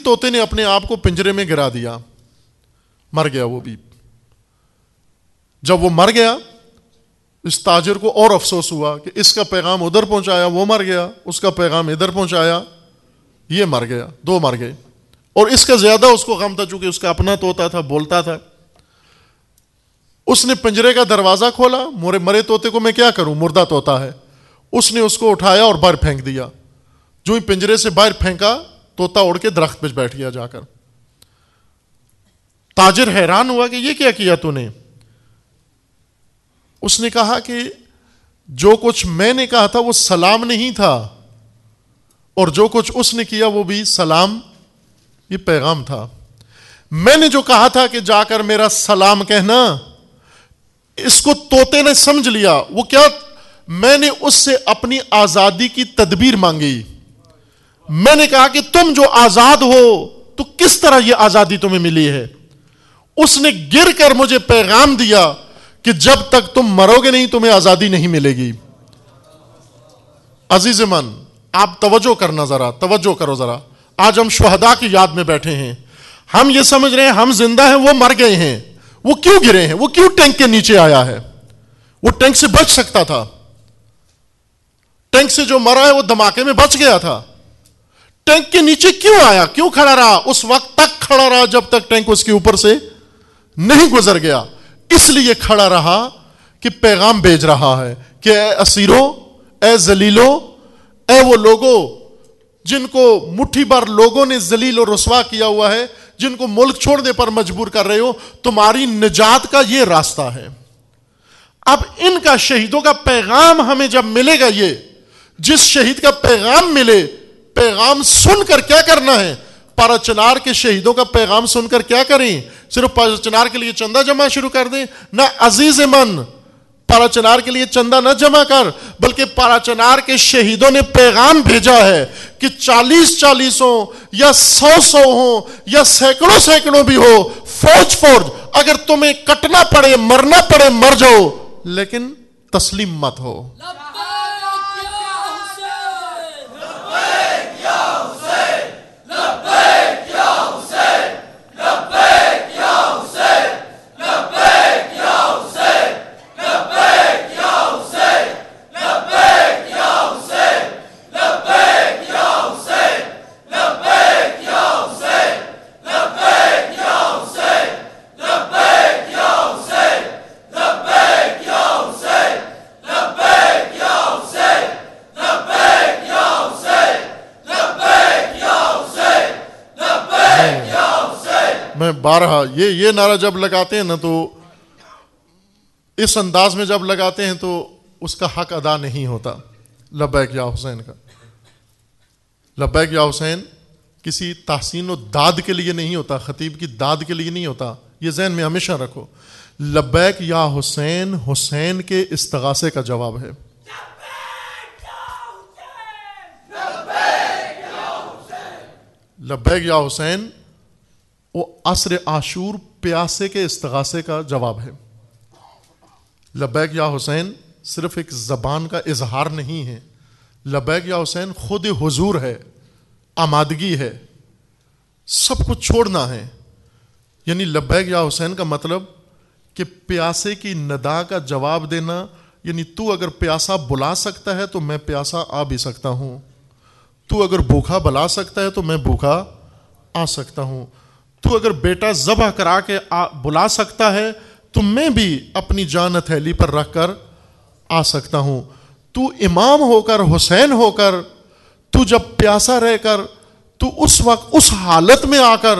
طوطے نے اپنے آپ کو پنجرے میں گرا دیا, مر گیا وہ بھی. جب وہ مر گیا, اس تاجر کو اور افسوس ہوا کہ اس کا پیغام ادھر پہنچایا, وہ مر گیا, اس کا پیغام ادھر پہنچایا, یہ مر گیا, دو مر گئے. اور اس کا زیادہ اس کو غم تھا چونکہ اس کا اپنا طوطا تھا, بولتا تھا. اس نے پنجرے کا دروازہ کھولا, مرے طوطے کو میں کیا کروں, مردہ طوطا ہے. اس نے اس کو اٹھایا اور باہر پھینک دیا. جو ہی پنجرے سے باہر پھینکا, طوطا اڑ کے درخت پہ بیٹھ گیا جا کر. تاجر حیران ہوا کہ یہ کیا کیا تو نے؟ اس نے کہا کہ جو کچھ میں نے کہا تھا وہ سلام نہیں تھا, اور جو کچھ اس نے کیا وہ بھی سلام, یہ پیغام تھا. میں نے جو کہا تھا کہ جا کر میرا سلام کہنا, اس کو طوطے نے سمجھ لیا. وہ کیا, میں نے اس سے اپنی آزادی کی تدبیر مانگی. میں نے کہا کہ تم جو آزاد ہو تو کس طرح یہ آزادی تمہیں ملی ہے. اس نے گر کر مجھے پیغام دیا کہ جب تک تم مرو گے نہیں تمہیں آزادی نہیں ملے گی. عزیز من, آپ توجہ کرنا, ذرا توجہ کرو ذرا. آج ہم شہداء کی یاد میں بیٹھے ہیں, ہم یہ سمجھ رہے ہیں ہم زندہ ہیں, وہ مر گئے ہیں. وہ کیوں گرے ہیں, وہ کیوں ٹینک کے نیچے آیا ہے؟ وہ ٹینک سے بچ سکتا تھا. ٹینک سے جو مرا ہے وہ دھماکے میں بچ گیا تھا. ٹینک کے نیچے کیوں آیا, کیوں کھڑا رہا؟ اس وقت تک کھڑا رہا جب تک ٹینک اس کے اوپر سے نہیں گزر گیا. اس لیے کھڑا رہا کہ پیغام بھیج رہا ہے کہ اے اسیروں, اے ذلیلوں, اے وہ لوگوں جن کو مٹھی بھر لوگوں نے ذلیل و رسوا کیا ہوا ہے, جن کو ملک چھوڑنے پر مجبور کر رہے ہو, تمہاری نجات کا یہ راستہ ہے. اب ان کا شہیدوں کا پیغام ہمیں جب ملے گا, یہ جس شہید کا پیغام ملے, پیغام سن کر کیا کرنا ہے؟ پارا چنار کے شہیدوں کا پیغام سن کر کیا کریں؟ صرف پارا چنار کے لیے چندہ جمع شروع کر دیں؟ نہ عزیز من, پارا چنار کے لیے چندہ نہ جمع کر, بلکہ پارا چنار کے شہیدوں نے پیغام بھیجا ہے کہ 40 ہوں یا 100 ہوں یا سینکڑوں بھی ہو, فوج اگر تمہیں کٹنا پڑے, مرنا پڑے, مر جاؤ, لیکن تسلیم مت ہو. بارہا یہ نعرہ جب لگاتے ہیں نا, تو اس انداز میں جب لگاتے ہیں تو اس کا حق ادا نہیں ہوتا. لبیک یا حسین کا, لبیک یا حسین کسی تحسین و داد کے لیے نہیں ہوتا, خطیب کی داد کے لیے نہیں ہوتا. یہ ذہن میں ہمیشہ رکھو. لبیک یا حسین, حسین کے استغاثے کا جواب ہے. لبیک یا حسین وہ عصر عاشور پیاسے کے استغاثے کا جواب ہے. لبیک یا حسین صرف ایک زبان کا اظہار نہیں ہے. لبیک یا حسین خود حضور ہے, آمادگی ہے, سب کچھ چھوڑنا ہے. یعنی لبیک یا حسین کا مطلب کہ پیاسے کی ندا کا جواب دینا, یعنی تو اگر پیاسا بلا سکتا ہے تو میں پیاسا آ بھی سکتا ہوں, تو اگر بھوکا بلا سکتا ہے تو میں بھوکا آ سکتا ہوں, تو اگر بیٹا ذبح کرا کے بلا سکتا ہے تو میں بھی اپنی جان ہتھیلی پر رکھ کر آ سکتا ہوں. تو امام ہو کر, حسین ہو کر, تو جب پیاسا رہ کر, تو اس وقت اس حالت میں آ کر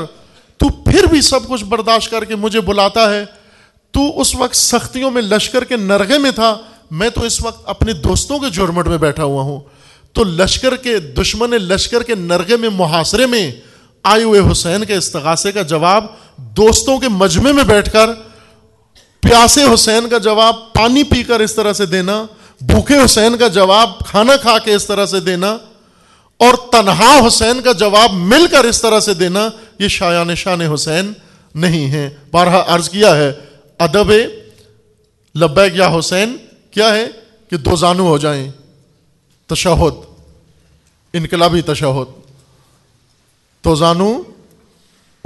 تو پھر بھی سب کچھ برداشت کر کے مجھے بلاتا ہے. تو اس وقت سختیوں میں لشکر کے نرغے میں تھا, میں تو اس وقت اپنے دوستوں کے جھرمٹ میں بیٹھا ہوا ہوں. تو لشکر کے دشمن لشکر کے نرغے میں, محاصرے میں آئے ہوئے حسین کے استغاثے کا جواب دوستوں کے مجمع میں بیٹھ کر, پیاسے حسین کا جواب پانی پی کر اس طرح سے دینا, بھوکے حسین کا جواب کھانا کھا کے اس طرح سے دینا, اور تنہا حسین کا جواب مل کر اس طرح سے دینا, یہ شایان شان حسین نہیں ہے. بارہا عرض کیا ہے, ادب لبیک یا حسین کیا ہے کہ دو زانو ہو جائیں, تشہد, انقلابی تشہد, تو زانو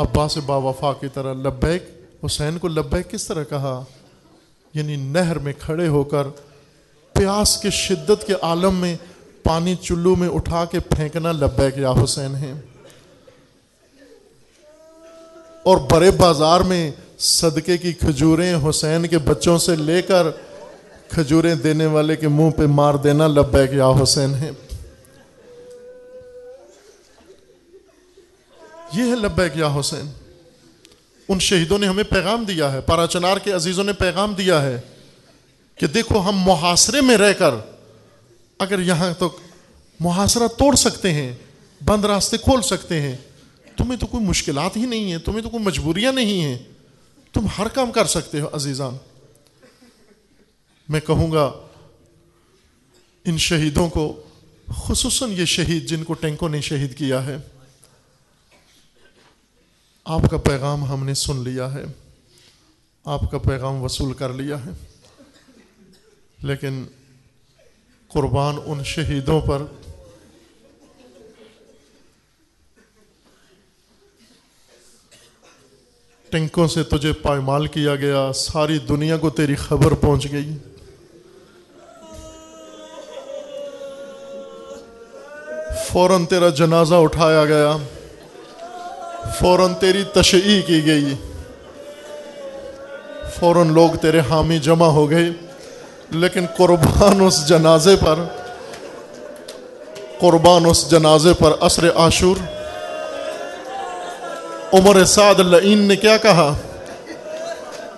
عباس با وفا کی طرح لبیک، حسین کو لبیک کس طرح کہا؟ یعنی نہر میں کھڑے ہو کر پیاس کے شدت کے عالم میں پانی چلو میں اٹھا کے پھینکنا لبیک یا حسین ہے. اور بڑے بازار میں صدقے کی کھجوریں حسین کے بچوں سے لے کر کھجوریں دینے والے کے منہ پہ مار دینا لبیک یا حسین ہے. یہ ہے لبیک یا حسین. ان شہیدوں نے ہمیں پیغام دیا ہے، پارا چنار کے عزیزوں نے پیغام دیا ہے کہ دیکھو ہم محاصرے میں رہ کر اگر یہاں تک محاصرہ توڑ سکتے ہیں، بند راستے کھول سکتے ہیں، تمہیں تو کوئی مشکلات ہی نہیں ہیں، تمہیں تو کوئی مجبوریاں نہیں ہیں، تم ہر کام کر سکتے ہو. عزیزان، میں کہوں گا ان شہیدوں کو، خصوصاً یہ شہید جن کو ٹینکوں نے شہید کیا ہے، آپ کا پیغام ہم نے سن لیا ہے، آپ کا پیغام وصول کر لیا ہے، لیکن قربان ان شہیدوں پر ٹینکوں سے تجھے پائمال کیا گیا، ساری دنیا کو تیری خبر پہنچ گئی. فوراً تیرا جنازہ اٹھایا گیا، فوراً تیری تشییع کی گئی، فوراً لوگ تیرے حامی جمع ہو گئے. لیکن قربان اس جنازے پر عصر عاشور عمر سعد لعین نے کیا کہا؟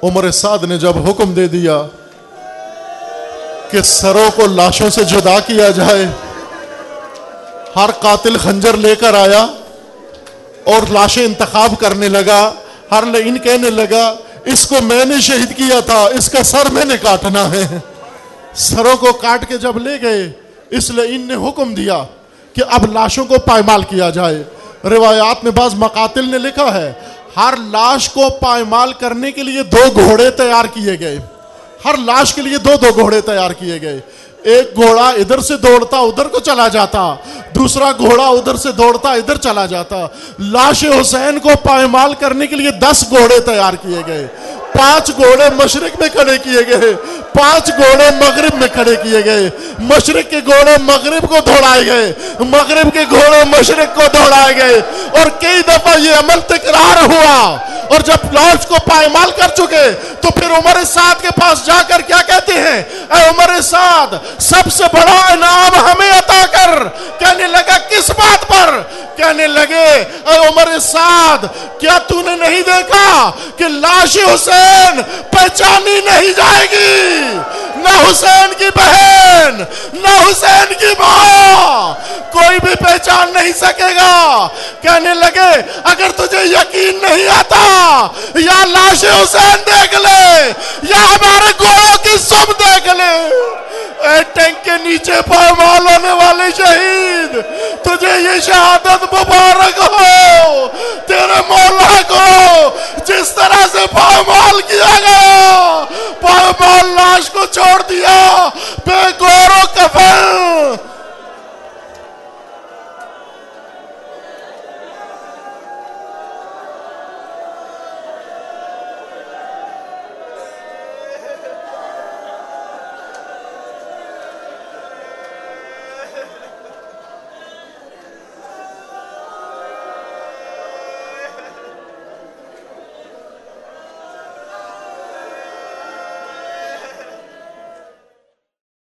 عمر سعد نے جب حکم دے دیا کہ سروں کو لاشوں سے جدا کیا جائے، ہر قاتل خنجر لے کر آیا اور لاشیں انتخاب کرنے لگا. ہر لعین کہنے لگا اس کو میں نے شہید کیا تھا، اس کا سر میں نے کاٹنا ہے. سروں کو کاٹ کے جب لے گئے، اس لعین نے حکم دیا کہ اب لاشوں کو پائمال کیا جائے. روایات میں بعض مقاتل نے لکھا ہے ہر لاش کو پائمال کرنے کے لیے 2 گھوڑے تیار کیے گئے، ہر لاش کے لیے 2 گھوڑے تیار کیے گئے. ایک گھوڑا ادھر سے دوڑتا ادھر کو چلا جاتا، دوسرا گھوڑا ادھر سے دوڑتا ادھر چلا جاتا. لاش حسین کو پائمال کرنے کے لیے 10 گھوڑے تیار کیے گئے. 5 گھوڑے مشرق میں کھڑے کیے گئے، 5 گھوڑے مغرب میں کھڑے کیے گئے. مشرق کے گھوڑے مغرب کو دوڑائے گئے، مغرب کے گھوڑے مشرق کو دوڑائے گئے. اور کئی دفعہ یہ عمل تکرار ہوا. اور جب لاش کو پائمال کر چکے تو پھر عمر سعد کے پاس جا کر کیا کہتے ہیں؟ اے عمر سعد، سب سے بڑا انعام ہمیں عطا کر. کہنے لگا کس بات پر؟ کہنے لگے اے عمر سعد، کیا تو نے نہیں دیکھا کہ لاش حسین پہچانی نہیں جائے گی؟ نہ حسین کی بہن، نہ حسین کی ماں، کوئی بھی پہچان نہیں سکے گا. کہنے لگے اگر تجھے یقین نہیں آتا یا لاش حسین دیکھ لے یا ہمارے گھوڑوں کی سب دیکھ لے. اے ٹینک کے نیچے پائمال ہونے والے شہید، تجھے یہ شہادت مبارک ہو. تیرے مولا کو جس طرح سے پائمال کیا گیا، پائمال لاش کو چھوڑ دیا بے گور و کفن.